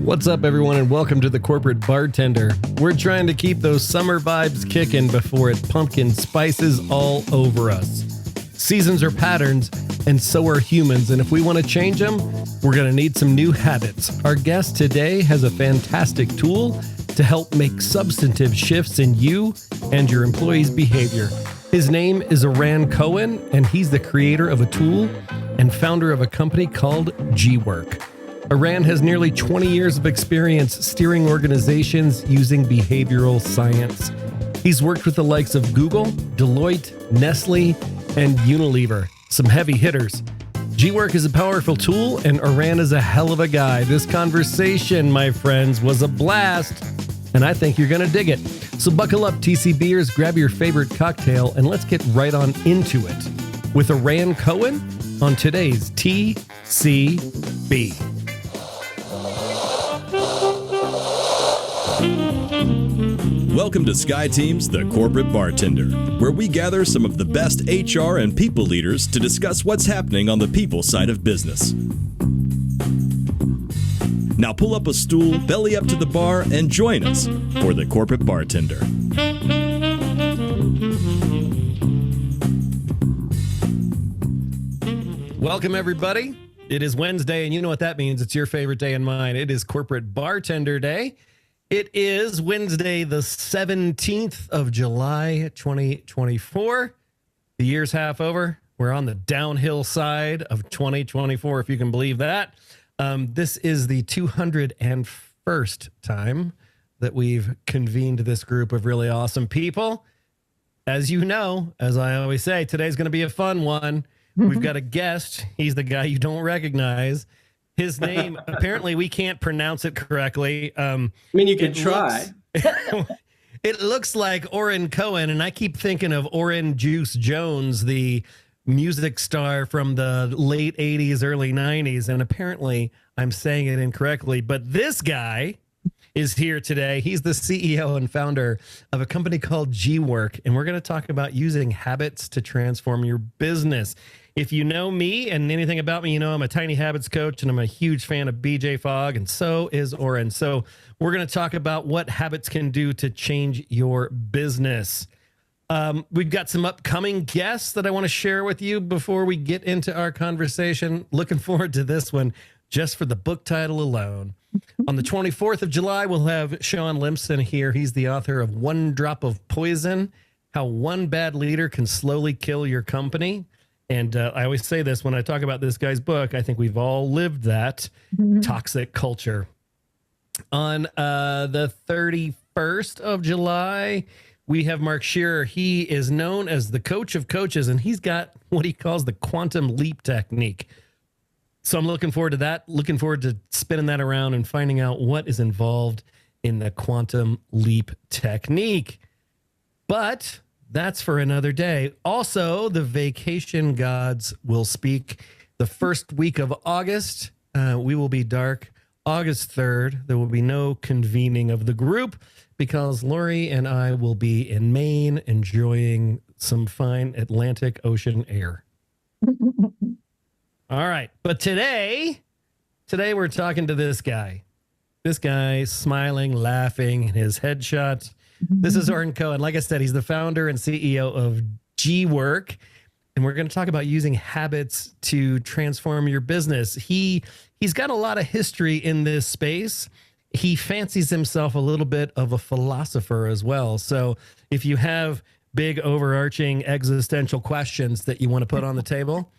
What's up, everyone, and welcome to the Corporate Bartender. We're trying to keep those summer vibes kicking before it pumpkin spices all over us. Seasons are patterns, and so are humans, and if we want to change them, we're going to need some new habits. Our guest today has a fantastic tool to help make substantive shifts in you and your employees' behavior. His name is Oran Cohen, and he's the creator of a tool and founder of a company called GWork. Oran has nearly 20 years of experience steering organizations using behavioral science. He's worked with the likes of Google, Deloitte, Nestle, and Unilever, some heavy hitters. GWork is a powerful tool, and Oran is a hell of a guy. This conversation, my friends, was a blast, and I think you're going to dig it. So buckle up, TCBers, grab your favorite cocktail, and let's get right on into it with Oran Cohen on today's TCB. Welcome to SkyTeam's The Corporate Bartender, where we gather some of the best HR and people leaders to discuss what's happening on the people side of business. Now pull up a stool, belly up to the bar, and join us for The Corporate Bartender. Welcome, everybody. It is Wednesday, and you know what that means. It's your favorite day and mine. It is Corporate Bartender Day. It is Wednesday, the 17th of July, 2024. The year's half over. We're on the downhill side of 2024, if you can believe that. This is the 201st time that we've convened this group of really awesome people. As you know, as I always say, today's going to be a fun one. We've got a guest. He's the guy you don't recognize. His name, apparently we can't pronounce it correctly. I mean, you can try. It looks like Oran Cohen, and I keep thinking of Orange Juice Jones, the music star from the late 80s, early 90s, and apparently I'm saying it incorrectly. But this guy is here today. He's the CEO and founder of a company called GWork, and we're going to talk about using habits to transform your business. If you know me and anything about me, you know I'm a tiny habits coach, and I'm a huge fan of BJ Fogg, and so is Oran. So we're going to talk about what habits can do to change your business. We've got some upcoming guests that I want to share with you before we get into our conversation. Looking forward to this one just for the book title alone. On the 24th of July, we'll have Sean Limpson here. He's the author of One Drop of Poison, How One Bad Leader Can Slowly Kill Your Company. And I always say this when I talk about this guy's book. I think we've all lived that toxic culture. On the 31st of July, we have Mark Shearer. He is known as the coach of coaches, and he's got what he calls the quantum leap technique. So I'm looking forward to that, looking forward to spinning that around and finding out what is involved in the quantum leap technique. But that's for another day. Also, the vacation gods will speak the first week of August. We will be dark August 3rd. There will be no convening of the group because Lori and I will be in Maine enjoying some fine Atlantic Ocean air. All right. But today we're talking to this guy. This guy smiling, laughing, his headshot. This is Oran Cohen. Like I said, he's the founder and CEO of GWork, and we're going to talk about using habits to transform your business. He's got a lot of history in this space. He fancies himself a little bit of a philosopher as well. So if you have big overarching existential questions that you want to put on the table,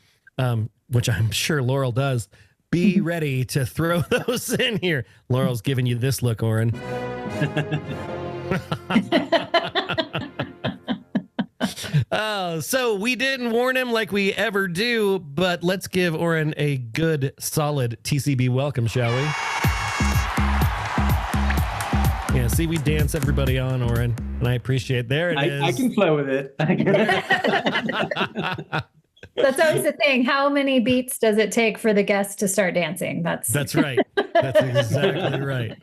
which I'm sure Laurel does, be ready to throw those in here. Laurel's giving you this look, Oran. So we didn't warn him like we ever do, but let's give Oran a good, solid TCB welcome, shall we? Yeah, see, we dance everybody on, Oran, and I appreciate. There it is. I can flow with it. That's always the thing. How many beats does it take for the guest to start dancing? That's right. That's exactly right.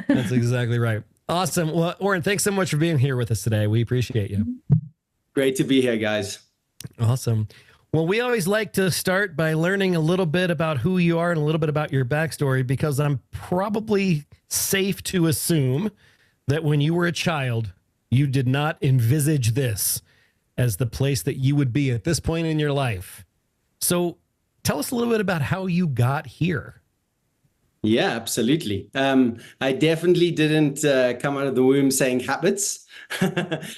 That's exactly right. Awesome. Well, Oran, thanks so much for being here with us today. We appreciate you. Great to be here, guys. Awesome. Well, we always like to start by learning a little bit about who you are and a little bit about your backstory, because I'm probably safe to assume that when you were a child, you did not envisage this as the place that you would be at this point in your life. So tell us a little bit about how you got here. Yeah, absolutely. I definitely didn't come out of the womb saying habits,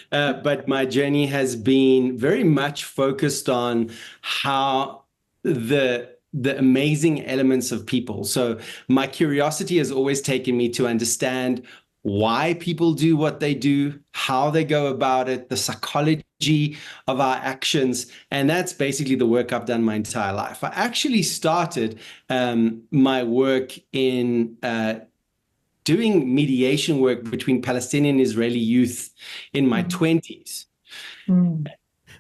but my journey has been very much focused on how the amazing elements of people. So my curiosity has always taken me to understand why people do what they do, how they go about it, the psychology of our actions. And that's basically the work I've done my entire life. I actually started my work in doing mediation work between Palestinian and Israeli youth in my 20s.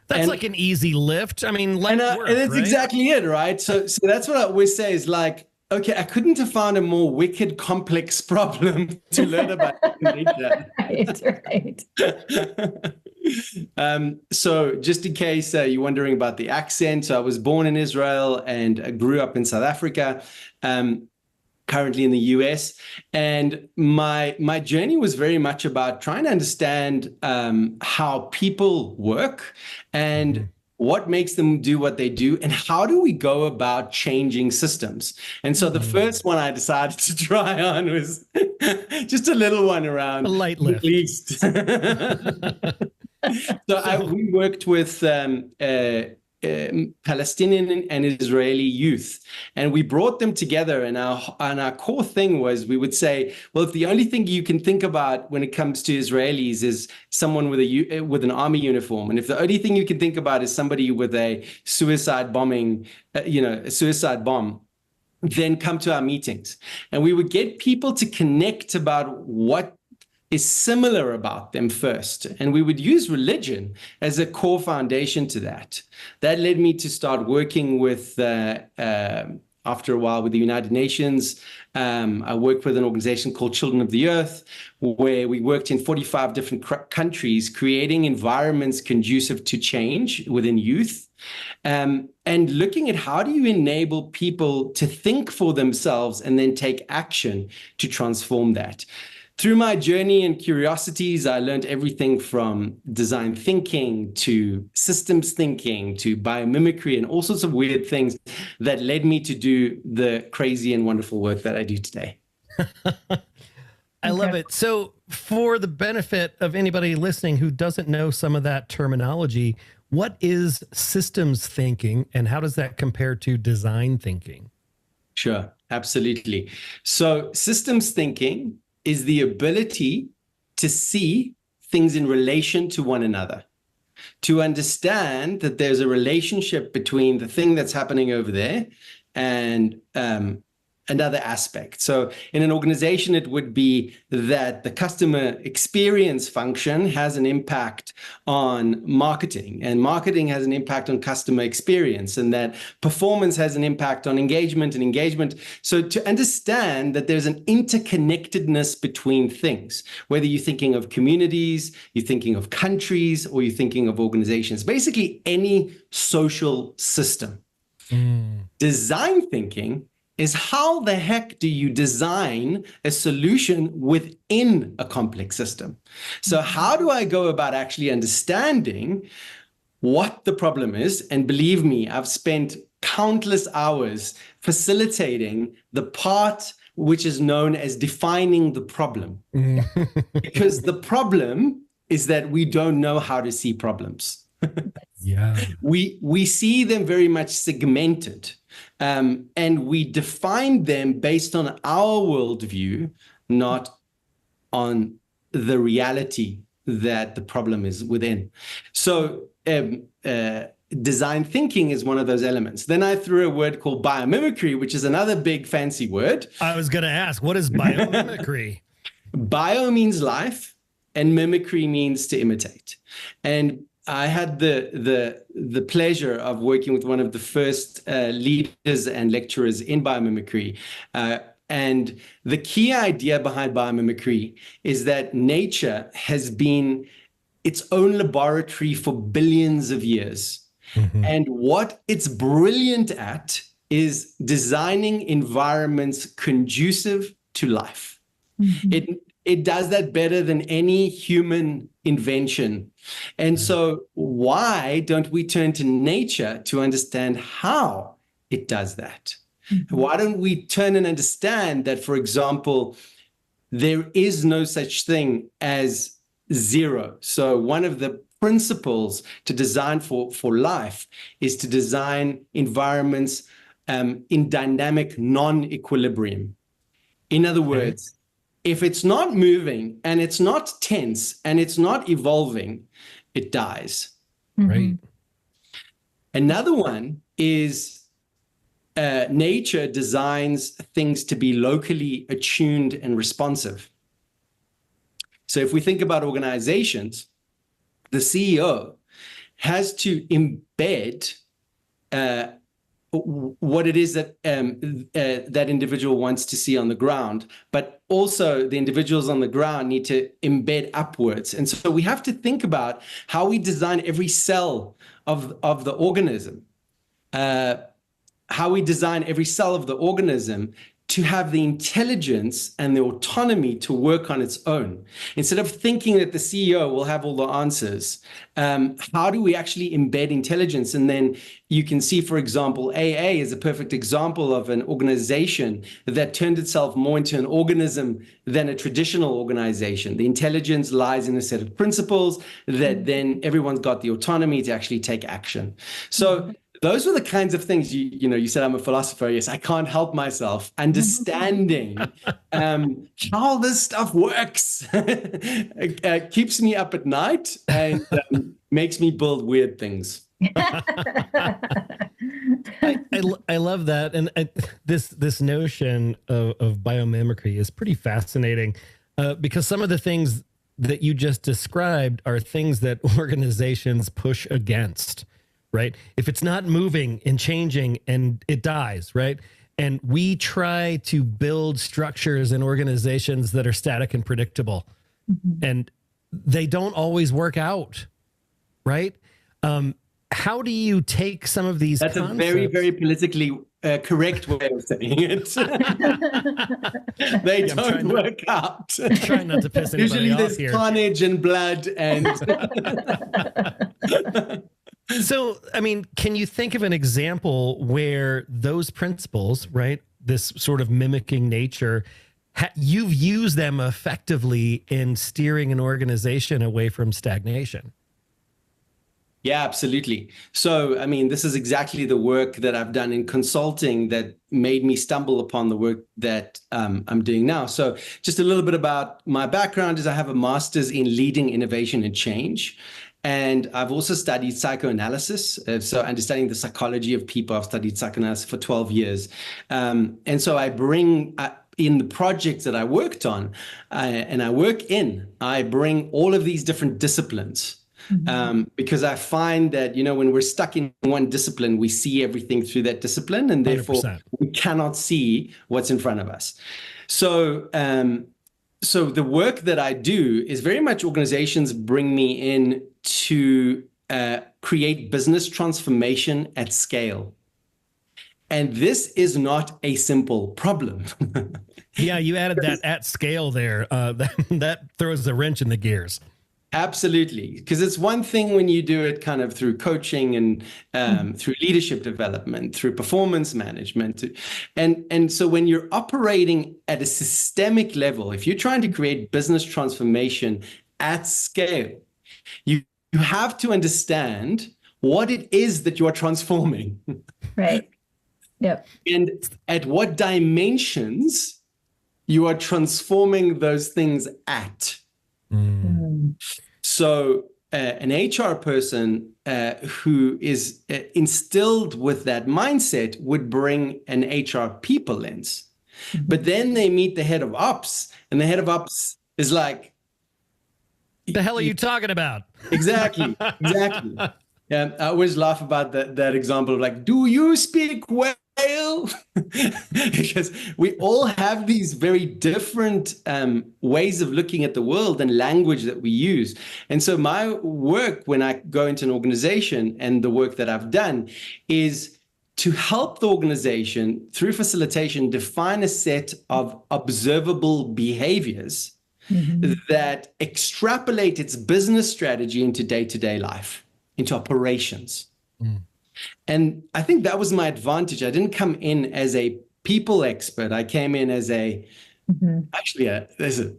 That's like an easy lift. I mean, and that's right? Exactly it, right? So that's what I always say is like, okay, I couldn't have found a more wicked, complex problem to learn about. Right. So just in case you're wondering about the accent, so I was born in Israel and grew up in South Africa, currently in the US. And my journey was very much about trying to understand how people work and what makes them do what they do, and how do we go about changing systems. And so the first one I decided to try on was just a little one around a light lift. Middle East. We worked with Palestinian and Israeli youth, and we brought them together. And our core thing was, we would say, well, if the only thing you can think about when it comes to Israelis is someone with an army uniform, and if the only thing you can think about is somebody with a suicide bombing, a suicide bomb, then come to our meetings. And we would get people to connect about what is similar about them first. And we would use religion as a core foundation to that. That led me to start working with, after a while, with the United Nations. I worked with an organization called Children of the Earth, where we worked in 45 different countries, creating environments conducive to change within youth. And looking at how do you enable people to think for themselves and then take action to transform that. Through my journey and curiosities, I learned everything from design thinking to systems thinking to biomimicry and all sorts of weird things that led me to do the crazy and wonderful work that I do today. I love it. So for the benefit of anybody listening who doesn't know some of that terminology, what is systems thinking and how does that compare to design thinking? Sure, absolutely. So systems thinking is the ability to see things in relation to one another, to understand that there's a relationship between the thing that's happening over there and another aspect. So in an organization, it would be that the customer experience function has an impact on marketing, and marketing has an impact on customer experience, and that performance has an impact on engagement and engagement. So to understand that there's an interconnectedness between things, whether you're thinking of communities, you're thinking of countries, or you're thinking of organizations, basically any social system. Design thinking is how the heck do you design a solution within a complex system? So how do I go about actually understanding what the problem is? And believe me, I've spent countless hours facilitating the part which is known as defining the problem. Because the problem is that we don't know how to see problems. Yeah, we see them very much segmented, and we define them based on our worldview, not on the reality that the problem is within. So design thinking is one of those elements. Then I threw a word called biomimicry, which is another big fancy word. I was going to ask, what is biomimicry? Bio means life, and mimicry means to imitate. And I had the pleasure of working with one of the first leaders and lecturers in biomimicry. And the key idea behind biomimicry is that nature has been its own laboratory for billions of years. And what it's brilliant at is designing environments conducive to life. It does that better than any human invention. And so why don't we turn to nature to understand how it does that? Why don't we turn and understand that, for example, there is no such thing as zero. So one of the principles to design for life is to design environments in dynamic non-equilibrium. In other words, if it's not moving and it's not tense and it's not evolving, it dies. Right. Another one is nature designs things to be locally attuned and responsive. So if we think about organizations, the CEO has to embed what it is that that individual wants to see on the ground, but also the individuals on the ground need to embed upwards. And so we have to think about how we design every cell of the organism, to have the intelligence and the autonomy to work on its own. Instead of thinking that the CEO will have all the answers, how do we actually embed intelligence? And then you can see, for example, AA is a perfect example of an organization that turned itself more into an organism than a traditional organization. The intelligence lies in a set of principles that then everyone's got the autonomy to actually take action. So those were the kinds of things, you said I'm a philosopher. Yes, I can't help myself. Understanding how this stuff works keeps me up at night and makes me build weird things. I love that. And this notion of biomimicry is pretty fascinating because some of the things that you just described are things that organizations push against. Right? If it's not moving and changing and it dies, right? And we try to build structures and organizations that are static and predictable, and they don't always work out, right? How do you take some of these That's concepts? a very, very politically correct way of saying it. They don't work out. I'm trying not to piss anybody Usually off there's here. carnage and blood and... So, I mean, can you think of an example where those principles, right, this sort of mimicking nature, you've used them effectively in steering an organization away from stagnation? Yeah, absolutely. So, I mean, this is exactly the work that I've done in consulting that made me stumble upon the work that I'm doing now. So just a little bit about my background is I have a master's in leading innovation and change. And I've also studied psychoanalysis, so understanding the psychology of people. I've studied psychoanalysis for 12 years. And so I bring in the projects that I worked on and I work in, I bring all of these different disciplines because I find that, when we're stuck in one discipline, we see everything through that discipline and therefore 100%. we cannot see what's in front of us. So, so the work that I do is very much organizations bring me in to create business transformation at scale. And this is not a simple problem. Yeah, you added that at scale there. That throws a wrench in the gears. Absolutely. Because it's one thing when you do it kind of through coaching and through leadership development, through performance management. And so when you're operating at a systemic level, if you're trying to create business transformation at scale, you have to understand what it is that you are transforming. Right. Yep. And at what dimensions you are transforming those things at. So an HR person who is instilled with that mindset would bring an HR people lens. But then they meet the head of ops, and the head of ops is like, The hell are you talking about? Exactly. I always laugh about that example of like, do you speak whale? well, because we all have these very different ways of looking at the world and language that we use. And so my work when I go into an organization, and the work that I've done, is to help the organization through facilitation define a set of observable behaviors that extrapolate its business strategy into day-to-day life, into operations. And I think that was my advantage. I didn't come in as a people expert. I came in as there's a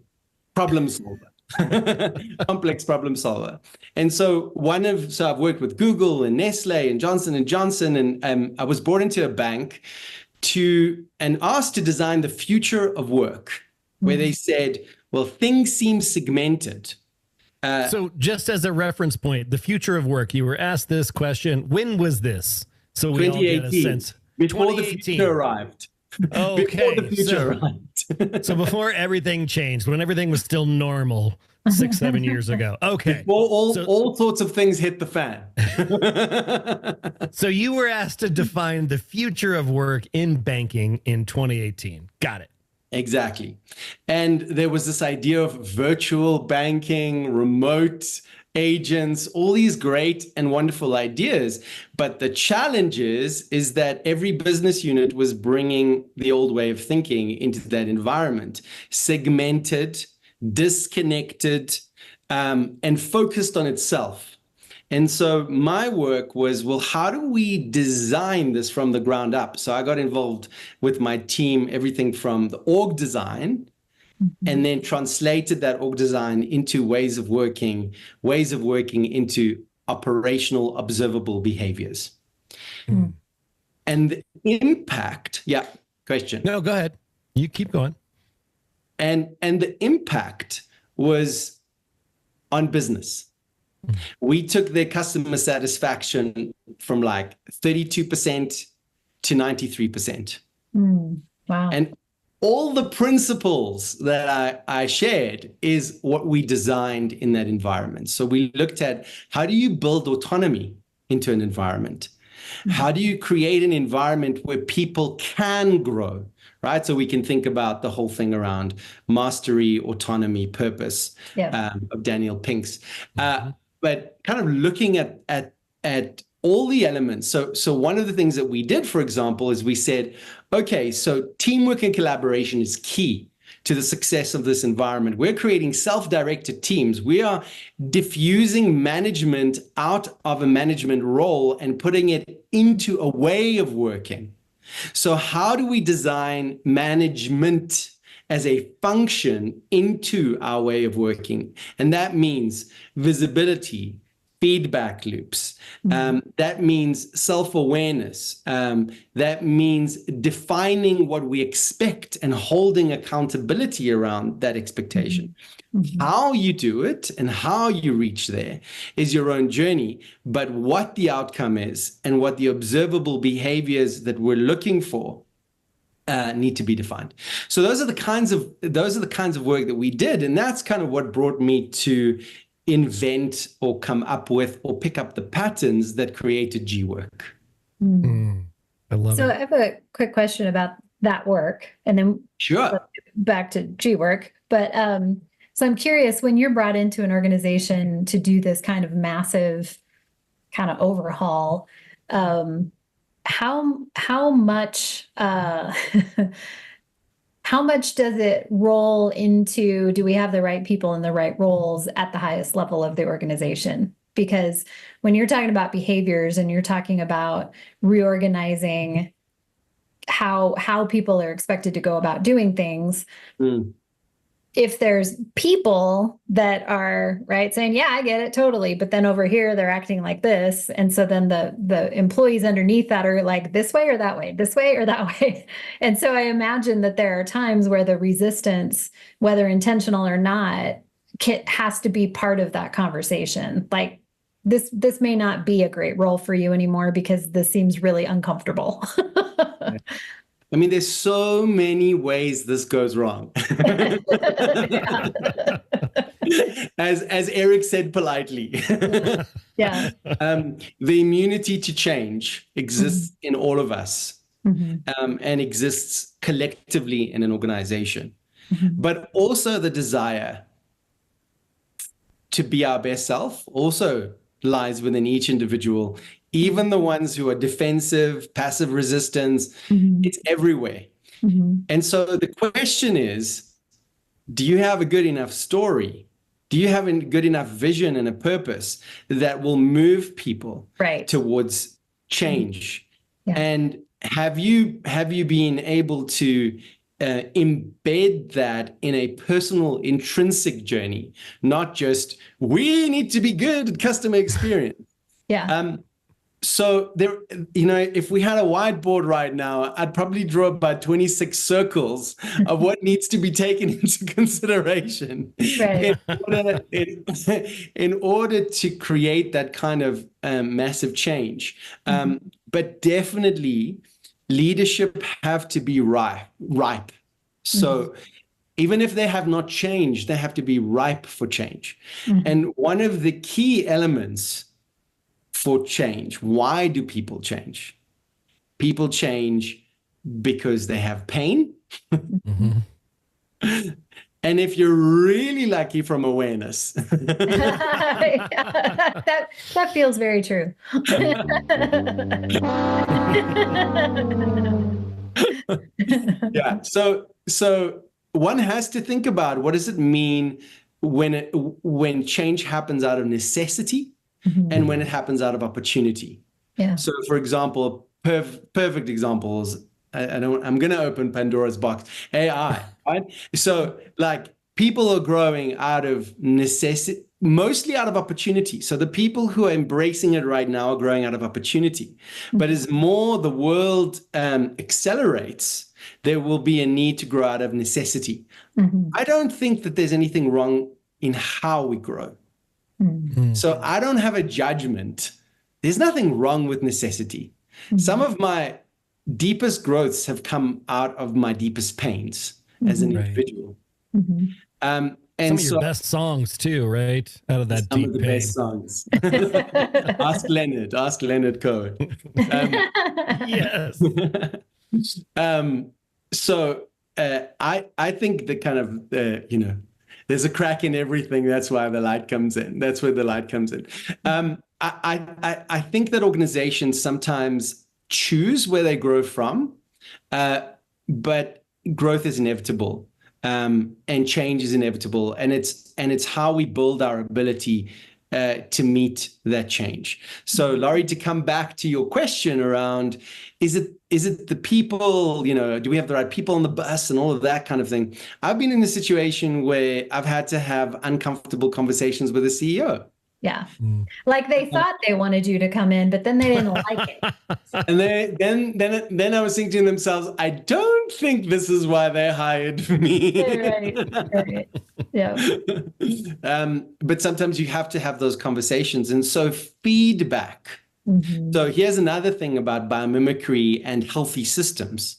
problem solver, complex problem solver. And so I've worked with Google and Nestle and Johnson & Johnson, and I was brought into a bank and asked to design the future of work, where they said, well, things seem segmented. So just as a reference point, the future of work, you were asked this question. When was this? So we all get a sense. Before the future arrived. Okay. Before the future arrived. So before everything changed, when everything was still normal 6-7 years ago. Okay. Before all sorts of things hit the fan. So you were asked to define the future of work in banking in 2018. Got it. Exactly. And there was this idea of virtual banking, remote agents, all these great and wonderful ideas. But the challenge is that every business unit was bringing the old way of thinking into that environment, segmented, disconnected, and focused on itself. And so my work was, well, how do we design this from the ground up? So I got involved with my team, everything from the org design, and then translated that org design into ways of working into operational observable behaviors. And the impact, question. No, go ahead. You keep going. And the impact was on business. We took their customer satisfaction from like 32% to 93%. Wow. And all the principles that I shared is what we designed in that environment. So we looked at, how do you build autonomy into an environment? How do you create an environment where people can grow, right? So we can think about the whole thing around mastery, autonomy, purpose of Daniel Pink's. But kind of looking at all the elements. So one of the things that we did, for example, is we said, okay, so teamwork and collaboration is key to the success of this environment. We're creating self-directed teams. We are diffusing management out of a management role and putting it into a way of working. So how do we design management as a function into our way of working? And that means visibility, feedback loops. That means self-awareness. That means defining what we expect and holding accountability around that expectation. How you do it and how you reach there is your own journey. But what the outcome is and what the observable behaviors that we're looking for need to be defined. So those are the kinds of work that we did, and that's kind of what brought me to invent or come up with or pick up the patterns that created GWork. I love it. So I have a quick question about that work, and then Sure. back to GWork. But so I'm curious, when you're brought into an organization to do this kind of massive kind of overhaul, how much how much does it roll into, do we have the right people in the right roles at the highest level of the organization? Because when you're talking about behaviors and you're talking about reorganizing how people are expected to go about doing things, if there's people that are saying, yeah, I get it totally, but then over here they're acting like this, and so then the employees underneath that are like, this way or that way, this way or that way. And so I imagine that there are times where the resistance, whether intentional or not, has to be part of that conversation. Like, this may not be a great role for you anymore because this seems really uncomfortable. I mean, there's so many ways this goes wrong. As Eric said politely. Yeah. The immunity to change exists in all of us. and exists collectively in an organization. But also the desire to be our best self also lies within each individual, even the ones who are defensive, passive resistance. It's everywhere. And so the question is, do you have a good enough story? Do you have a good enough vision and a purpose that will move people towards change? And have you been able to embed that in a personal, intrinsic journey, not just we need to be good at customer experience? So there, if we had a whiteboard right now, I'd probably draw about 26 circles of what needs to be taken into consideration in order to create that kind of massive change. But definitely, leadership have to be ripe. So even if they have not changed, they have to be ripe for change. And one of the key elements for change, why do people change? People change because they have pain. And if you're really lucky, from awareness. that feels very true. So one has to think about, what does it mean when change happens out of necessity and when it happens out of opportunity? So for example, perfect examples, I'm going to open Pandora's box, AI, right? So like, people are growing out of necessity, mostly out of opportunity. So the people who are embracing it right now are growing out of opportunity. But as more the world accelerates, there will be a need to grow out of necessity. I don't think that there's anything wrong in how we grow. So I don't have a judgment. There's nothing wrong with necessity. Some of my deepest growths have come out of my deepest pains as an individual. And some of your best songs too, right? Out of that some deep of the pain. best songs. Ask Leonard Cohen. Yes. I think the kind of there's a crack in everything. That's why the light comes in. That's where the light comes in. I think that organizations sometimes choose where they grow from, but growth is inevitable. And change is inevitable, and it's how we build our ability to meet that change. So, Laurie, to come back to your question around, is it the people? Do we have the right people on the bus and all of that kind of thing? I've been in a situation where I've had to have uncomfortable conversations with a CEO. Like they thought they wanted you to come in, but then they didn't like it. And then I was thinking to themselves, I don't think this is why they hired me. Right. Yeah. But sometimes you have to have those conversations. And so feedback. So here's another thing about biomimicry and healthy systems.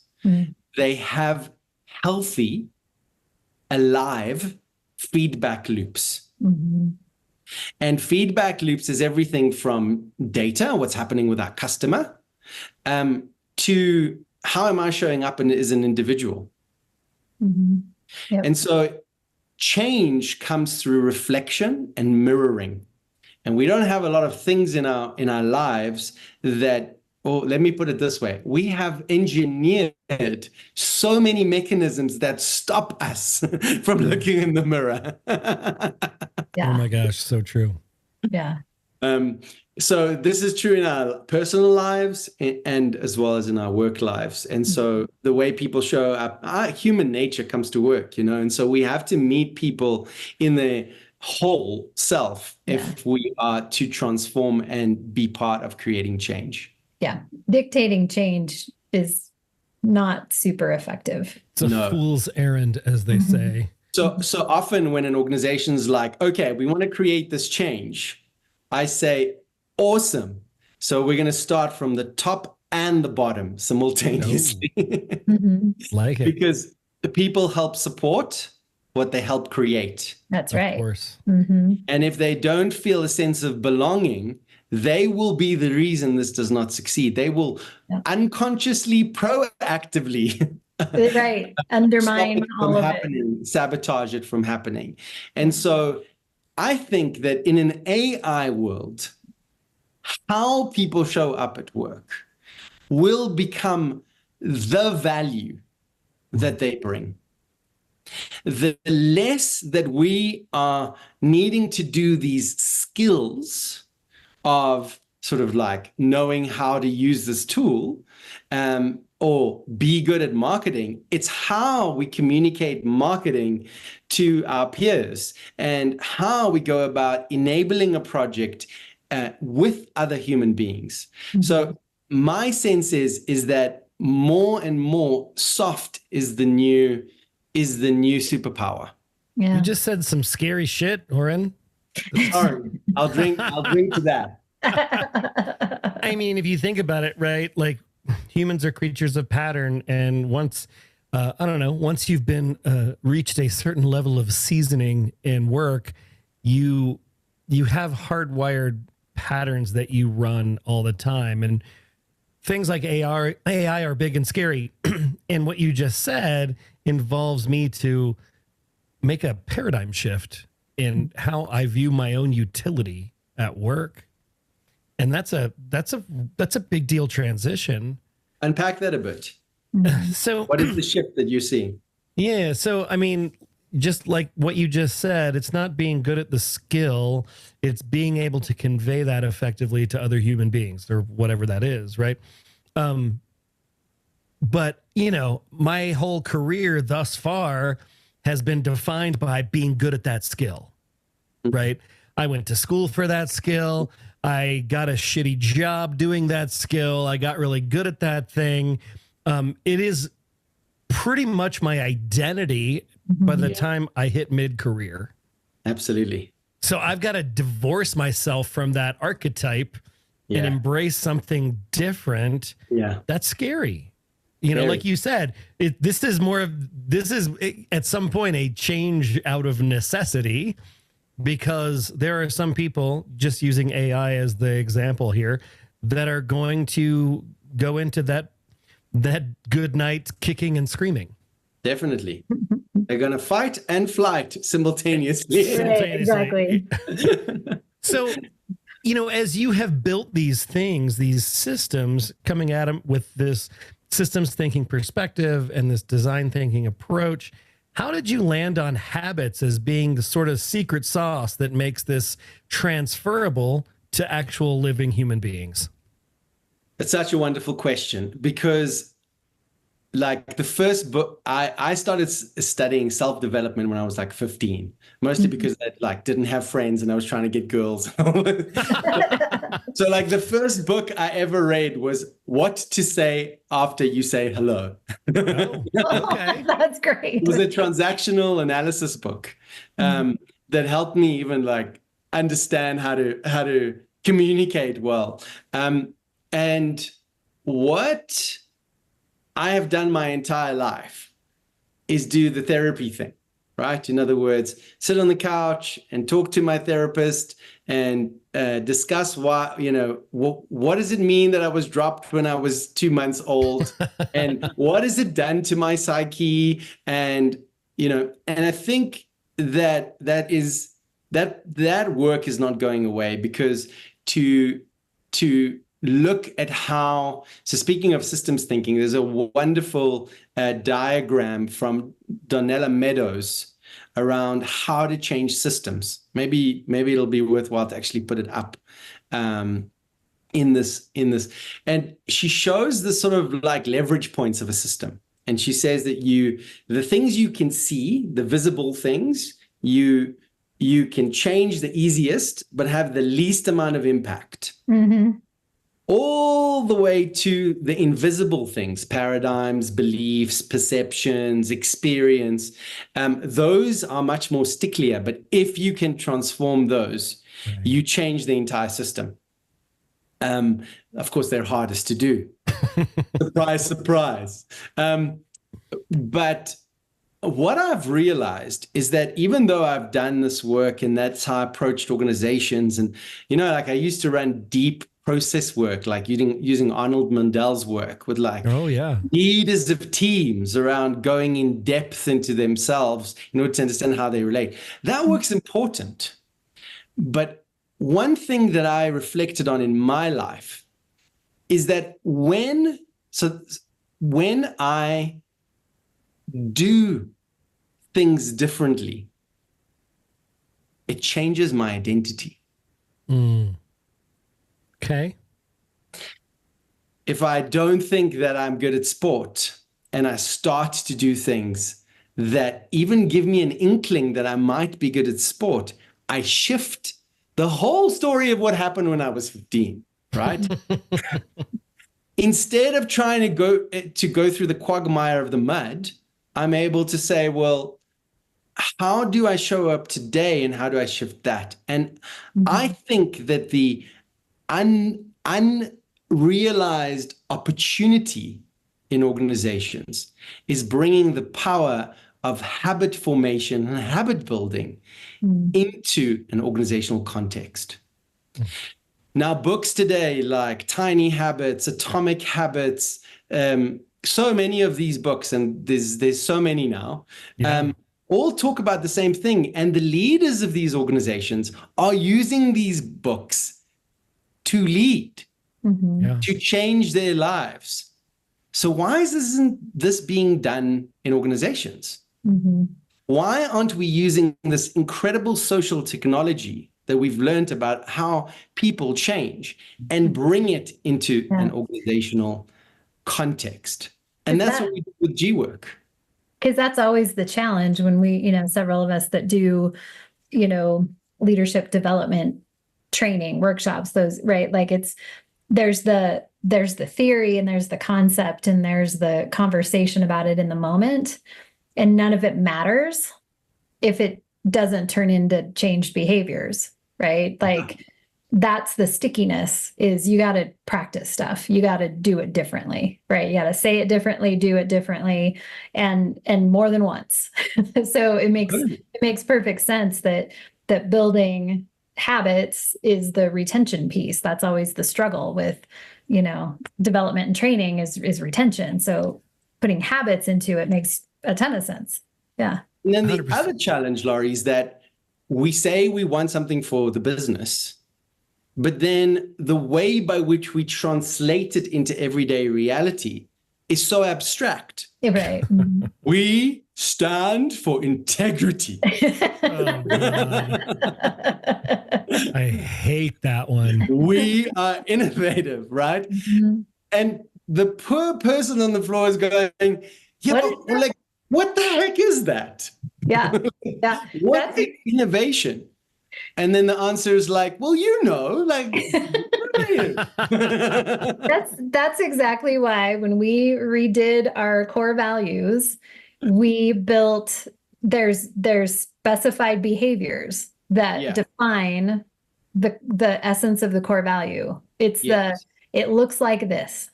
They have healthy, alive feedback loops. And feedback loops is everything from data, what's happening with our customer, to how am I showing up as an individual. And so change comes through reflection and mirroring. And we don't have a lot of things in our lives that, or let me put it this way, we have engineered so many mechanisms that stop us from looking in the mirror. Oh my gosh, so true. So this is true in our personal lives and as well as in our work lives. And so the way people show up, our human nature comes to work, and so we have to meet people in their whole self if we are to transform and be part of creating change. Dictating change is not super effective. It's a fool's errand, as they say. So often when an organization's like, okay, we want to create this change, I say, awesome. So we're going to start from the top and the bottom simultaneously. Like it. Because the people help support what they help create. That's right. Of course. And if they don't feel a sense of belonging, they will be the reason this does not succeed. They will unconsciously, proactively Right. Undermine stop it all from of happening, sabotage it from happening. And so I think that in an AI world, how people show up at work will become the value that they bring. The less that we are needing to do these skills of sort of like knowing how to use this tool, or be good at marketing, it's how we communicate marketing to our peers and how we go about enabling a project with other human beings. Mm-hmm. So my sense is that more and more soft is the new superpower. Yeah. You just said some scary shit, Oran. Sorry, I'll drink to that. I mean, if you think about it, right? Like humans are creatures of pattern, and once you've been reached a certain level of seasoning in work, you have hardwired patterns that you run all the time, and things like AI are big and scary. And what you just said involves me to make a paradigm shift in how I view my own utility at work. And that's a big deal transition. Unpack that a bit. So what is the shift that you're seeing? Yeah. So, I mean, just like what you just said, it's not being good at the skill. It's being able to convey that effectively to other human beings or whatever that is. Right. But, you know, my whole career thus far has been defined by being good at that skill. Right. I went to school for that skill. I got a shitty job doing that skill. I got really good at that thing. It is pretty much my identity by the time I hit mid-career. Absolutely. So I've got to divorce myself from that archetype and embrace something different. Yeah. That's scary. You know, like you said, this is at some point a change out of necessity, because there are some people, just using AI as the example here, that are going to go into that good night kicking and screaming. Definitely. They're going to fight and flight simultaneously. Right, exactly. So, you know, as you have built these things, these systems, coming at them with this systems thinking perspective and this design thinking approach, how did you land on habits as being the sort of secret sauce that makes this transferable to actual living human beings? It's such a wonderful question, because like the first book, I started studying self-development when I was like 15, mostly because I like didn't have friends and I was trying to get girls. So like the first book I ever read was What to Say After You Say Hello. Oh, okay. That's great. It was a transactional analysis book that helped me even like understand how to communicate well. And what I have done my entire life is do the therapy thing, right? In other words, sit on the couch and talk to my therapist and discuss why, you know, what does it mean that I was dropped when I was 2 months old, and what has it done to my psyche? And, you know, and I think that work is not going away, because to look at how, so speaking of systems thinking, there's a wonderful diagram from Donella Meadows around how to change systems. Maybe it'll be worthwhile to actually put it up in this. And she shows the sort of like leverage points of a system. And she says that the things you can see, the visible things, you can change the easiest, but have the least amount of impact. Mm-hmm. All the way to the invisible things, paradigms, beliefs, perceptions, experience. Those are much more sticklier, but if you can transform those, you change the entire system. Of course, they're hardest to do. Surprise, surprise. But what I've realized is that even though I've done this work and that's how I approached organizations, and, like I used to run deep process work, like using Arnold Mandel's work with like Oh, yeah. leaders of teams around going in depth into themselves in order to understand how they relate. That work's important. But one thing that I reflected on in my life is that when I do things differently, it changes my identity. Okay. If I don't think that I'm good at sport and I start to do things that even give me an inkling that I might be good at sport, I shift the whole story of what happened when I was 15, right? Instead of trying to go through the quagmire of the mud, I'm able to say, well, how do I show up today and how do I shift that? And I think that the unrealized opportunity in organizations is bringing the power of habit formation and habit building into an organizational context. Now, books today like Tiny Habits, Atomic Habits, so many of these books, and there's so many now, all talk about the same thing. And the leaders of these organizations are using these books to lead, to change their lives. So why isn't this being done in organizations? Why aren't we using this incredible social technology that we've learned about how people change and bring it into an organizational context? And that's what we do with GWork. Because that's always the challenge when we, several of us that do, leadership development training workshops, those, right? Like there's the theory and there's the concept and there's the conversation about it in the moment. And none of it matters if it doesn't turn into changed behaviors, right? Like that's the stickiness, is you got to practice stuff. You got to do it differently, right? You got to say it differently, do it differently, and more than once. So it makes perfect sense that building habits is the retention piece. That's always the struggle with, development and training is retention. So putting habits into it makes a ton of sense. Yeah. And then the 100%. Other challenge, Laurie, is that we say we want something for the business, but then the way by which we translate it into everyday reality is so abstract. Right. We stand for integrity. Oh, I hate that one. We are innovative, right? And the poor person on the floor is going, what the heck is that? Yeah. What is innovation? And then the answer is like, well, That's exactly why when we redid our core values, we built there's specified behaviors that define the essence of the core value. It's it looks like this.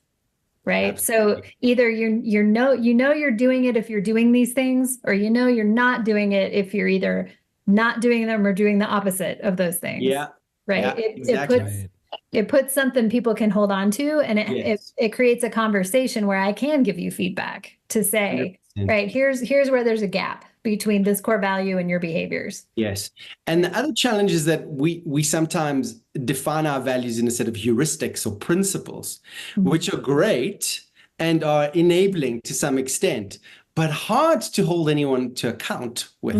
Right. Absolutely. So either you're doing it if you're doing these things, or you're not doing it if you're either not doing them or doing the opposite of those things. Yeah. Right. Yeah, exactly. It puts something people can hold on to, and it creates a conversation where I can give you feedback to say, 100%. Right, here's where there's a gap between this core value and your behaviors. Yes. And the other challenge is that we sometimes define our values in a set of heuristics or principles, which are great and are enabling to some extent, but hard to hold anyone to account with.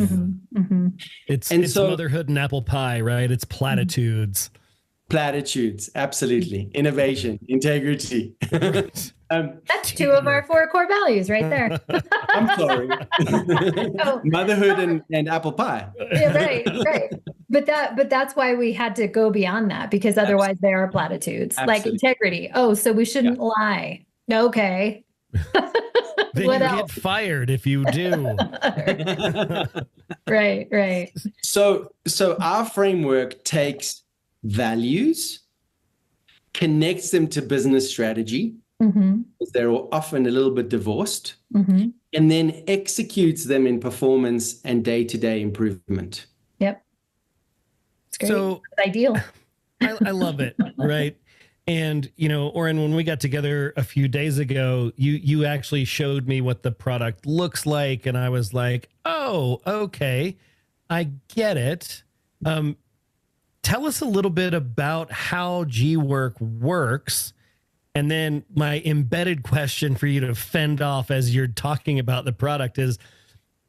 It's motherhood and apple pie, right? It's platitudes. Platitudes, absolutely. Innovation, integrity. That's two of our 4 core values right there. I'm sorry. Motherhood and apple pie. Yeah, right. But that's why we had to go beyond that, because otherwise they are platitudes. Absolutely. Like integrity. Oh, so we shouldn't lie. Okay. Then you get fired if you do. Right. So our framework takes values, connects them to business strategy, Mm-hmm. They're often a little bit divorced, Mm-hmm. and then executes them in performance and day-to-day improvement. Yep. It's great. So It's ideal. I love it, right? And Oren, when we got together a few days ago, you actually showed me what the product looks like, and I was like, "Oh, okay, I get it." Tell us a little bit about how GWork works, and then my embedded question for you to fend off as you're talking about the product is: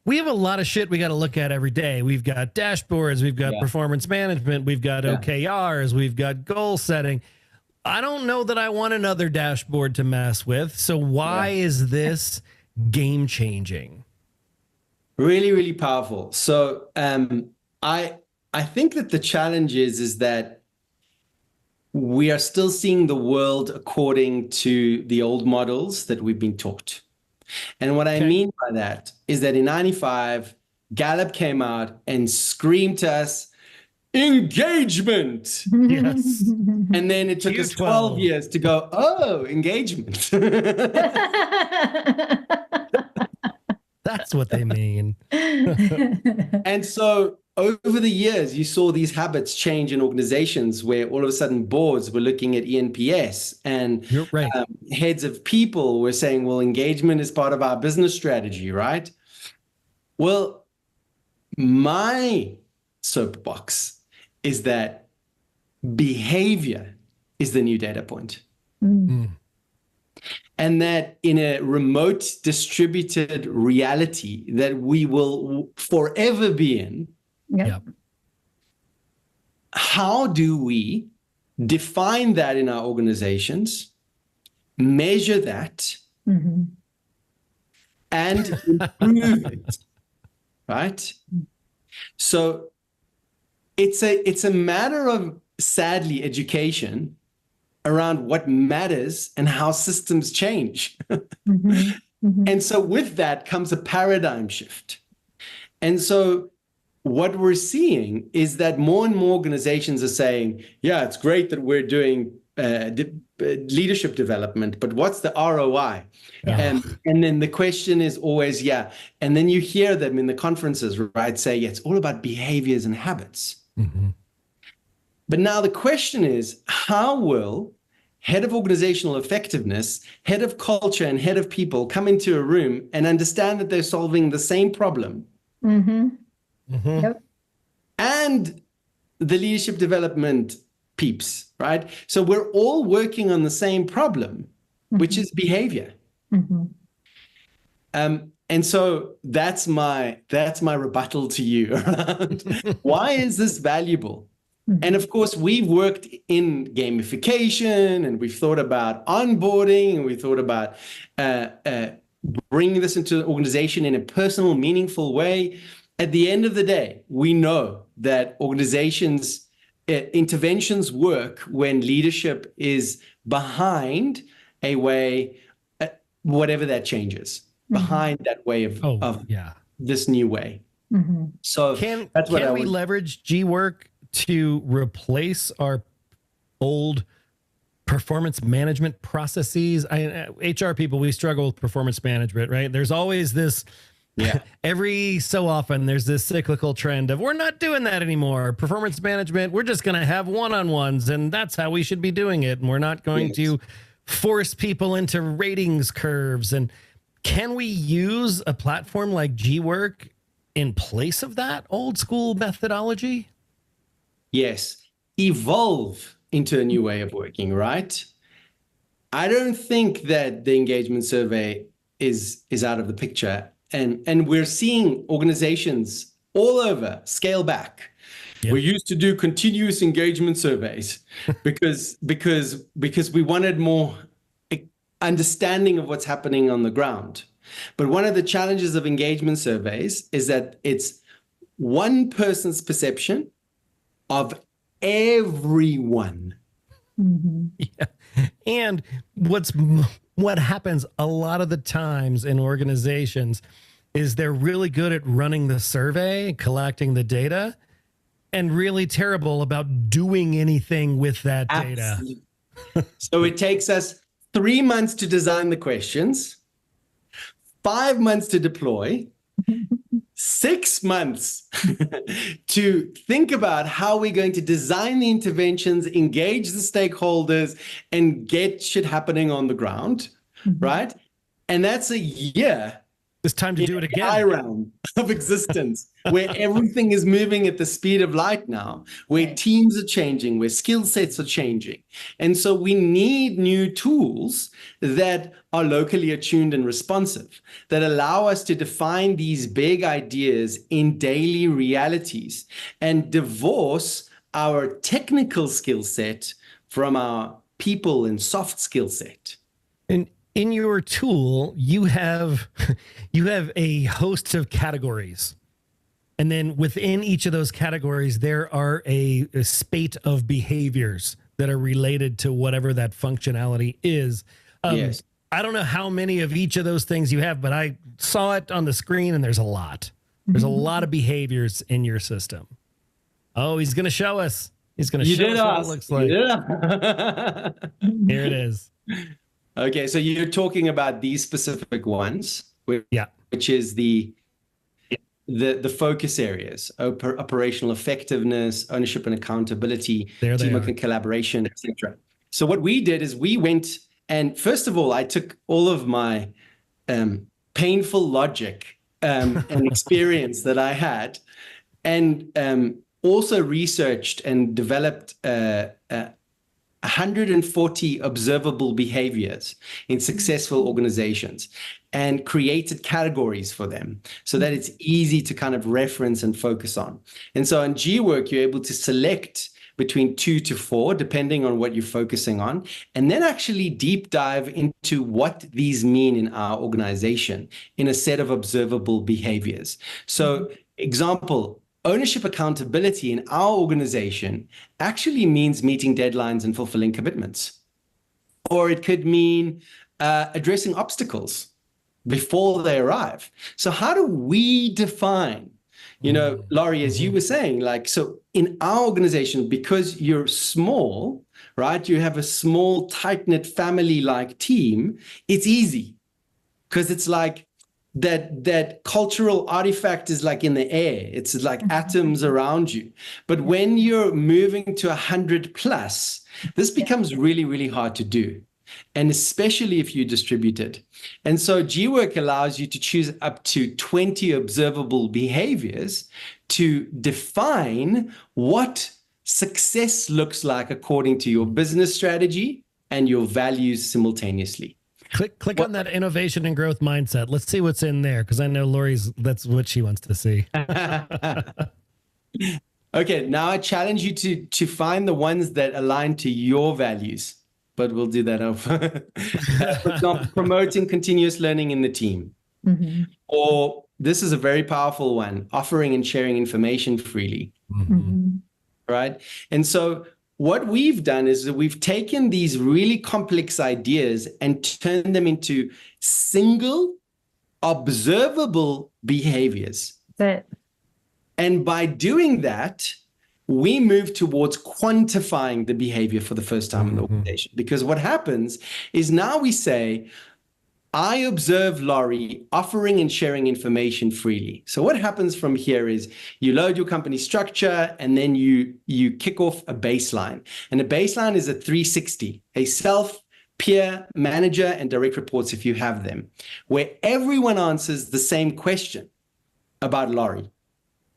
we have a lot of shit we got to look at every day. We've got dashboards, we've got performance management, we've got OKRs, we've got goal setting. I don't know that I want another dashboard to mess with. So why is this game changing? Really, really powerful. So I think that the challenge is that we are still seeing the world according to the old models that we've been taught. And what I mean by that is that in 95, Gallup came out and screamed to us, engagement. Yes. And then it took us 12 years to go, oh, engagement. That's what they mean. And so over the years, you saw these habits change in organizations where all of a sudden boards were looking at ENPS, and You're right. Heads of people were saying, well, engagement is part of our business strategy, right? Well, my soapbox is that behavior is the new data point. Mm. And that in a remote distributed reality that we will forever be in, Yep. how do we define that in our organizations, measure that, and improve it, right? So it's a matter of, sadly, education around what matters and how systems change. And so with that comes a paradigm shift. And so what we're seeing is that more and more organizations are saying, yeah, it's great that we're doing leadership development, but what's the ROI? And then the question is always, and then you hear them in the conferences, right, say, it's all about behaviors and habits. But now the question is, how will head of organizational effectiveness, head of culture, and head of people come into a room and understand that they're solving the same problem? Yep. And the leadership development peeps, right? So we're all working on the same problem, which is behavior. And so that's my rebuttal to you around why is this valuable? And of course, we've worked in gamification, and we've thought about onboarding, and we thought about bringing this into the organization in a personal, meaningful way. At the end of the day, we know that organizations' interventions work when leadership is behind a way, whatever that changes, behind that way of this new way. So that's what we leverage GWork to replace our old performance management processes? HR people, we struggle with performance management, right? There's always this, every so often there's this cyclical trend of we're not doing that anymore. Performance management, we're just going to have one-on-ones, and that's how we should be doing it. And we're not going to force people into ratings curves. And can we use a platform like GWork in place of that old school methodology? Yes, evolve into a new way of working, right? I don't think that the engagement survey is out of the picture. And we're seeing organizations all over scale back. Yep. We used to do continuous engagement surveys because we wanted more understanding of what's happening on the ground. But one of the challenges of engagement surveys is that it's one person's perception of everyone. And what happens a lot of the times in organizations is they're really good at running the survey, collecting the data, and really terrible about doing anything with that data. So it takes us 3 months to design the questions, 5 months to deploy, 6 months to think about how we're going to design the interventions, engage the stakeholders, and get shit happening on the ground, right? And that's a year. It's time to do it again. AI realm of existence, where everything is moving at the speed of light now, where teams are changing, where skill sets are changing. And so we need new tools that are locally attuned and responsive, that allow us to define these big ideas in daily realities and divorce our technical skill set from our people and soft skill set. And in your tool, you have a host of categories. And then within each of those categories, there are a spate of behaviors that are related to whatever that functionality is. Yes. I don't know how many of each of those things you have, but I saw it on the screen and there's a lot. There's a lot of behaviors in your system. Oh, he's going to show us. He's going to show us what it looks like. Yeah. Here it is. Okay, so you're talking about these specific ones, which is the focus areas: operational effectiveness, ownership and accountability, teamwork and collaboration, etc. So what we did is we went and, first of all, I took all of my painful logic and experience that I had, and also researched and developed 140 observable behaviors in successful organizations and created categories for them so that it's easy to kind of reference and focus on. And so on GWork, you're able to select between 2 to 4, depending on what you're focusing on, and then actually deep dive into what these mean in our organization in a set of observable behaviors. So example, ownership accountability in our organization actually means meeting deadlines and fulfilling commitments. Or it could mean addressing obstacles before they arrive. So how do we define, Laurie, as you were saying, like, so in our organization, because you're small, right, you have a small, tight-knit family-like team, it's easy because it's like, that cultural artifact is like in the air. It's like atoms around you. But when you're moving to 100 plus, this becomes really, really hard to do. And especially if you distribute it. And so GWork allows you to choose up to 20 observable behaviors to define what success looks like according to your business strategy and your values simultaneously. Click on that innovation and growth mindset. Let's see what's in there, because I know Laurie's, that's what she wants to see. Okay, now I challenge you to find the ones that align to your values, but we'll do that over. For example, promoting continuous learning in the team. Mm-hmm. Or this is a very powerful one, offering and sharing information freely. Mm-hmm. Right? And so what we've done is that we've taken these really complex ideas and turned them into single observable behaviors. And by doing that, we move towards quantifying the behavior for the first time in the organization. Because what happens is now we say, I observe Laurie offering and sharing information freely. So what happens from here is you load your company structure and then you kick off a baseline. And a baseline is a 360, a self, peer, manager, and direct reports if you have them, where everyone answers the same question about Laurie.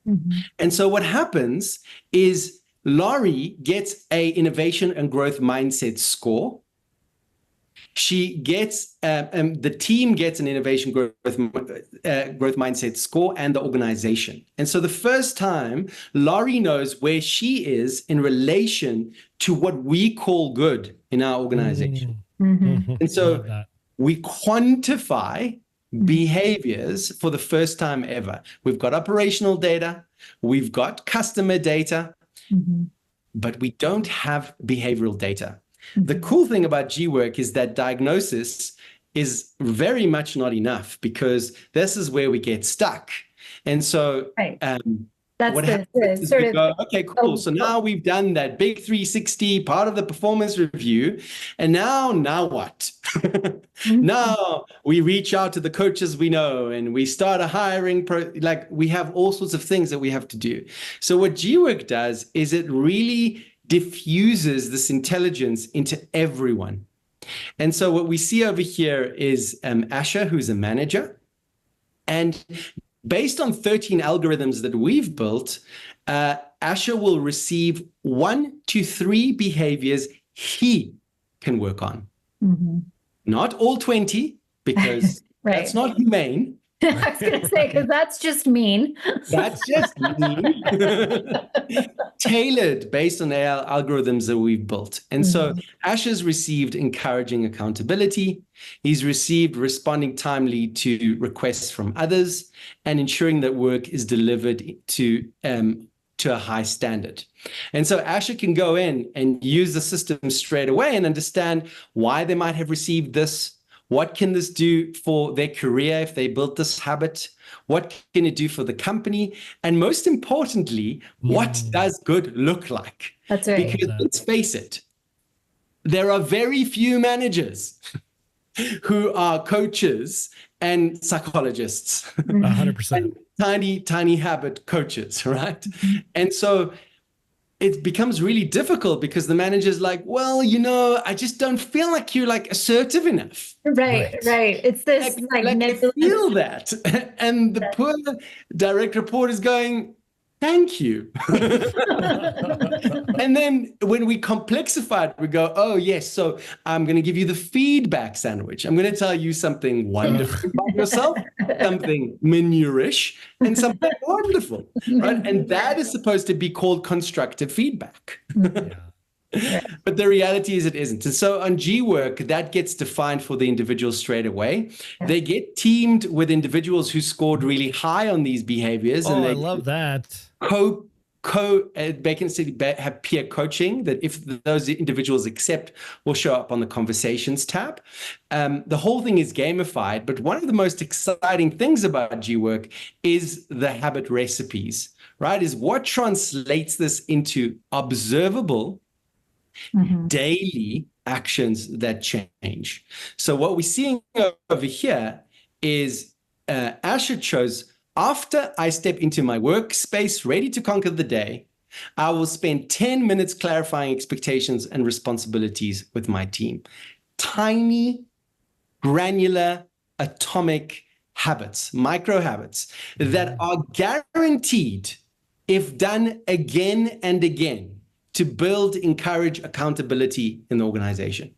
Mm-hmm. And so what happens is Laurie gets a innovation and growth mindset score. She gets, the team gets an innovation growth mindset score, and the organization. And so the first time Laurie knows where she is in relation to what we call good in our organization. Mm-hmm. And so we quantify behaviors for the first time ever. We've got operational data, we've got customer data, but we don't have behavioral data. The cool thing about GWork is that diagnosis is very much not enough, because this is where we get stuck. And so That's what the happens is sort we of, go, okay, cool. So now we've done that big 360 part of the performance review. And now what? Now we reach out to the coaches we know and we start a hiring, like we have all sorts of things that we have to do. So what GWork does is it really diffuses this intelligence into everyone. And so what we see over here is Asha, who's a manager. And based on 13 algorithms that we've built, Asha will receive 1 to 3 behaviors he can work on. Not all 20, because that's not humane. I was going to say, because that's just mean. That's just mean. Tailored based on the algorithms that we've built. And so Asha's received encouraging accountability. He's received responding timely to requests from others and ensuring that work is delivered to a high standard. And so Asha can go in and use the system straight away and understand why they might have received this. What can this do for their career if they built this habit? What can it do for the company? And most importantly, what does good look like? That's right. Because let's face it, there are very few managers who are coaches and psychologists. 100%. Tiny habit coaches, right? And so it becomes really difficult because the manager's like, well, I just don't feel like you're like assertive enough. Right. It's this like I feel that. And the poor direct report is going, thank you. And then when we complexify it, we go, oh, yes, so I'm going to give you the feedback sandwich. I'm going to tell you something wonderful about yourself, something manurish, and something wonderful. Right? And that is supposed to be called constructive feedback. But the reality is it isn't. And so on GWork, that gets defined for the individual straight away. They get teamed with individuals who scored really high on these behaviors. Oh, and I love that. They can have peer coaching that if those individuals accept will show up on the conversations tab. The whole thing is gamified, but one of the most exciting things about GWork is the habit recipes, right? Is what translates this into observable daily actions that change. So what we're seeing over here is Asha chose, after I step into my workspace ready to conquer the day, I will spend 10 minutes clarifying expectations and responsibilities with my team. Tiny, granular, atomic habits, micro habits that are guaranteed, if done again and again, to build, encourage accountability in the organization.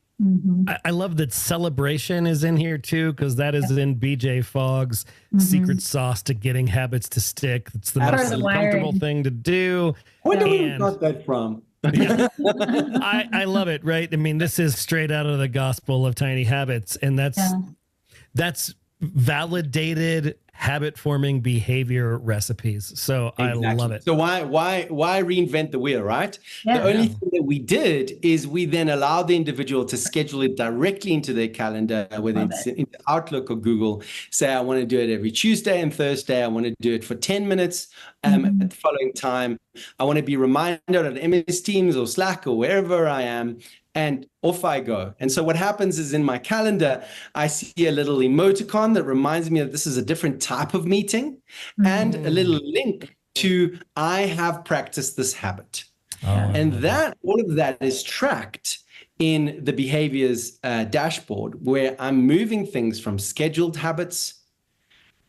I love that celebration is in here too, because that is in BJ Fogg's secret sauce to getting habits to stick. It's the most uncomfortable thing to do. Where do we got that from? I love it, right? I mean, this is straight out of the gospel of tiny habits, and that's validated habit forming behavior recipes. So exactly. I love it. So why reinvent the wheel, right? The only thing that we did is we then allow the individual to schedule it directly into their calendar, whether it's in Outlook or Google. Say, I want to do it every Tuesday and Thursday. I want to do it for 10 minutes at the following time. I want to be reminded on MS Teams or Slack or wherever I am. And off I go. And so what happens is in my calendar, I see a little emoticon that reminds me that this is a different type of meeting and a little link to I have practiced this habit. And that all of that is tracked in the behaviors dashboard, where I'm moving things from scheduled habits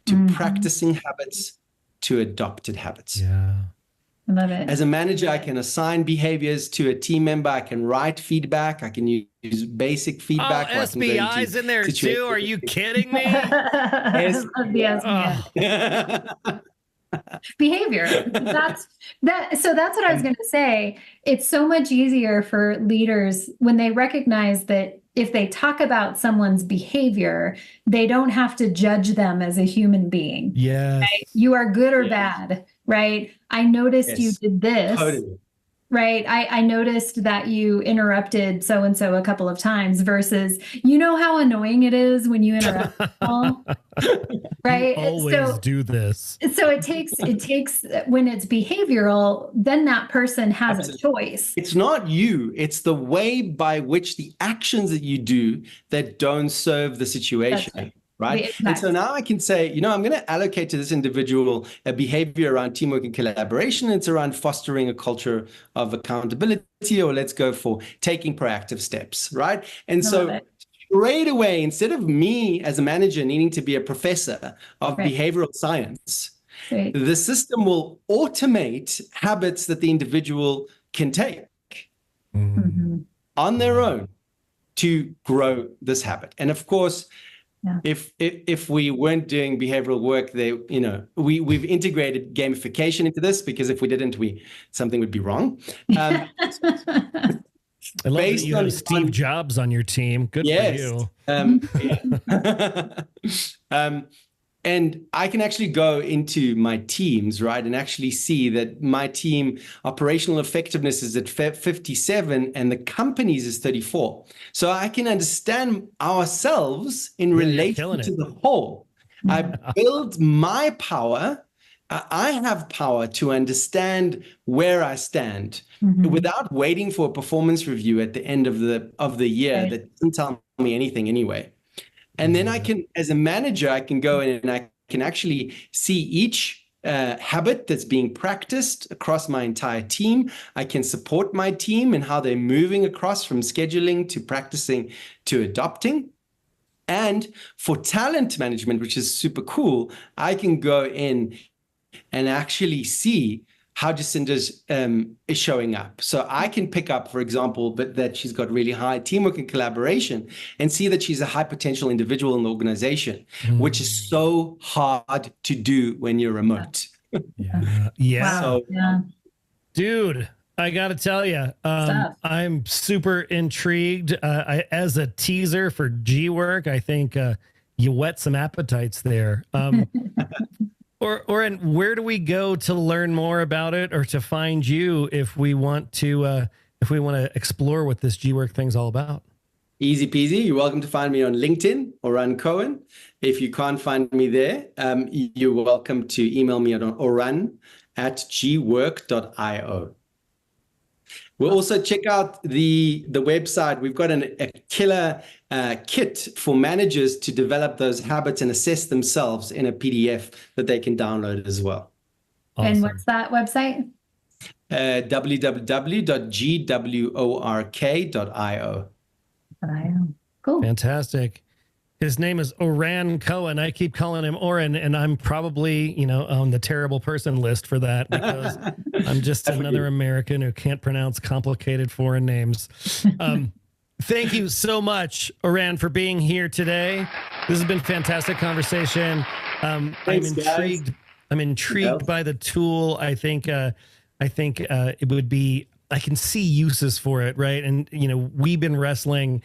to practicing habits to adopted habits. Yeah. I love it. As a manager, I can assign behaviors to a team member. I can write feedback. I can use basic feedback. Oh, SBI's in there too. Are you kidding me? Behavior. That's what I was going to say. It's so much easier for leaders when they recognize that if they talk about someone's behavior, they don't have to judge them as a human being. Yeah. Right? You are good or bad, right? I noticed you did this. Totally. right? I noticed that you interrupted so-and-so a couple of times versus, you know how annoying it is when you interrupt people, right? You always do this. So it takes when it's behavioral, then that person has Absolutely. a choice. It's not you, it's the way by which the actions that you do that don't serve the situation. Right. Right. And so now I can say, I'm going to allocate to this individual a behavior around teamwork and collaboration. It's around fostering a culture of accountability, or let's go for taking proactive steps. Right. And so straight away, instead of me as a manager needing to be a professor of behavioral science, the system will automate habits that the individual can take on their own to grow this habit. And of course, if we weren't doing behavioral work, we've integrated gamification into this, because if we didn't, something would be wrong. I love that you have Steve Jobs on your team. Good for you. And I can actually go into my teams, right, and actually see that my team operational effectiveness is at 57 and the company's is 34. So I can understand ourselves in relation to the whole. I build my power. I have power to understand where I stand without waiting for a performance review at the end of the year that doesn't tell me anything anyway. And then I can, as a manager, I can go in and I can actually see each habit that's being practiced across my entire team. I can support my team and how they're moving across from scheduling to practicing to adopting. And for talent management, which is super cool, I can go in and actually see how Jacinda's is showing up. So I can pick up, for example, that she's got really high teamwork and collaboration, and see that she's a high potential individual in the organization, which is so hard to do when you're remote. Dude, I got to tell you, I'm super intrigued. As a teaser for GWork, I think you whet some appetites there. Oran, where do we go to learn more about it, or to find you if we want to explore what this GWork thing's all about? Easy peasy. You're welcome to find me on LinkedIn, Oran Cohen. If you can't find me there, you're welcome to email me at oran@gwork.io. We'll also check out the website. We've got a killer kit for managers to develop those habits and assess themselves in a PDF that they can download as well. Awesome. And what's that website? www.GWork.io. Cool. Fantastic. His name is Oran Cohen. I keep calling him Oran, and I'm probably, on the terrible person list for that, because I'm just another American who can't pronounce complicated foreign names. Thank you so much, Oran, for being here today. This has been a fantastic conversation. Thanks, I'm intrigued by the tool. I think it would be, I can see uses for it, right? And, we've been wrestling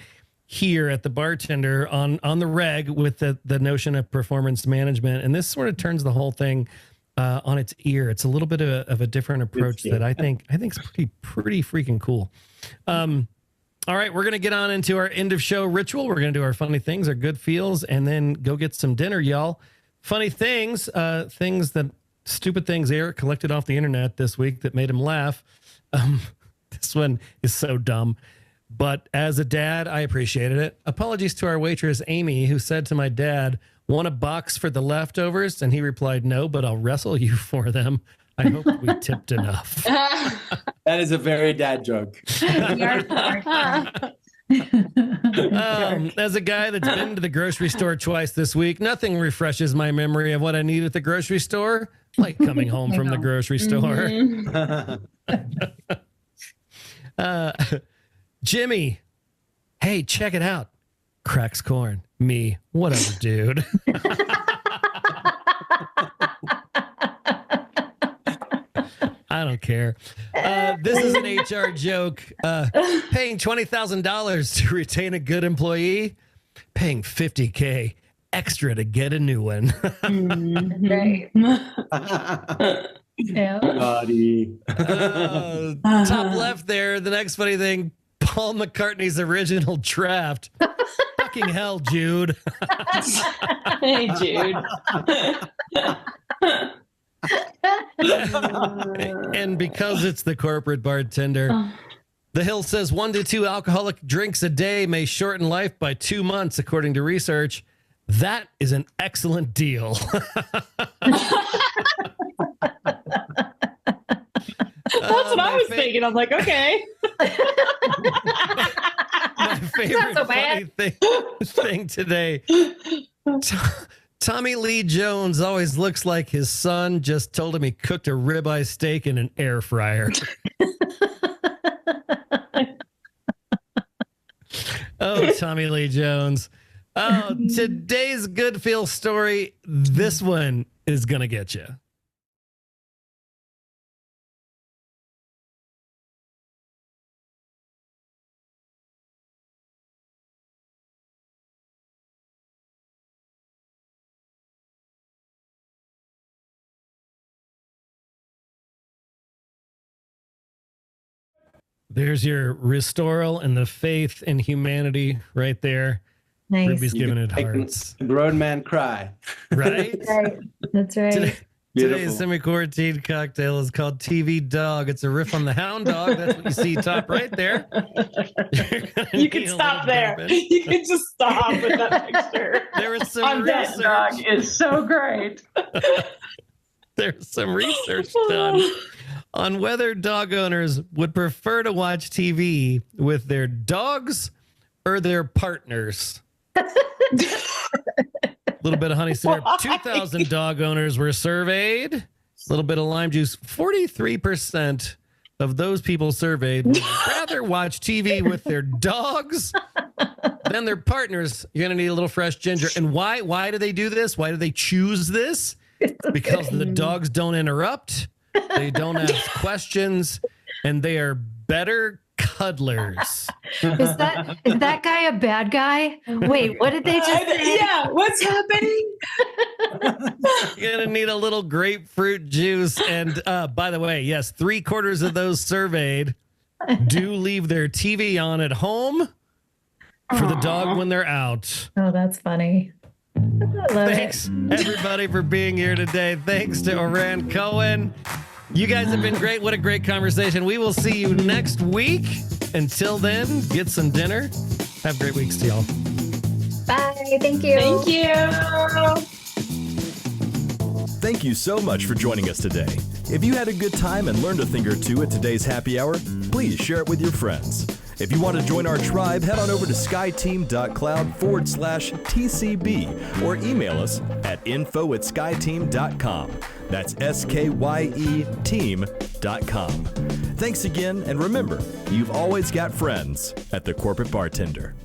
here at the Bartender on the reg with the notion of performance management. And this sort of turns the whole thing on its ear. It's a little bit of a different approach that I think is pretty freaking cool. All right, we're going to get on into our end of show ritual. We're going to do our funny things, our good feels, and then go get some dinner, y'all. Funny things, stupid things Eric collected off the internet this week that made him laugh. This one is so dumb. But as a dad, I appreciated it. Apologies to our waitress, Amy, who said to my dad, "Want a box for the leftovers?" And he replied, "No, but I'll wrestle you for them." I hope we tipped enough. That is a very dad joke. As a guy that's been to the grocery store twice this week, nothing refreshes my memory of what I need at the grocery store like coming home from the grocery store. Jimmy, hey, check it out. Cracks corn. Me, whatever, dude. I don't care. This is an HR joke. Paying $20,000 to retain a good employee, paying $50K extra to get a new one. Right. Yeah. Naughty. Top left there, the next funny thing, Paul McCartney's original draft. Fucking hell, Jude. Hey, Jude. And because it's the corporate bartender, the Hill says 1 to 2 alcoholic drinks a day may shorten life by 2 months, according to research. That is an excellent deal. That's what I was thinking. I'm like, okay. My favorite so funny thing today. Tommy Lee Jones always looks like his son just told him he cooked a ribeye steak in an air fryer. Oh, Tommy Lee Jones. Oh, today's good feel story. This one is going to get you. There's your restoral and the faith in humanity right there. Nice. Ruby's giving it hearts. Grown man cry. Right? Right. That's right. Beautiful. Today's semi-quarantine cocktail is called TV Dog. It's a riff on the hound dog. That's what you see top right there. You can stop there. You can just stop with that picture. There was some On that research. dog is so great. There's some research done on whether dog owners would prefer to watch TV with their dogs or their partners. A little bit of honey syrup. Why? 2,000 dog owners were surveyed. A little bit of lime juice. 43% of those people surveyed would rather watch TV with their dogs than their partners. You're going to need a little fresh ginger. And why? Why do they do this? Why do they choose this? Because the dogs don't interrupt. They don't ask questions. And they are better cuddlers. Is that guy a bad guy? Wait, what did they just say? Yeah, what's happening? You're going to need a little grapefruit juice. And by the way, yes, 3/4 of those surveyed do leave their TV on at home for the dog when they're out. Oh, that's funny. I love Thanks, it. everybody, for being here today. Thanks to Oran Cohen. You guys have been great. What a great conversation. We will see you next week. Until then, get some dinner. Have great weeks to y'all. Bye. Thank you. Thank you. Thank you so much for joining us today. If you had a good time and learned a thing or two at today's happy hour, please share it with your friends. If you want to join our tribe, head on over to skyeteam.cloud/TCB or email us at info@skyeteam.com. That's SKYE team.com. Thanks again, and remember, you've always got friends at the Corporate Bartender.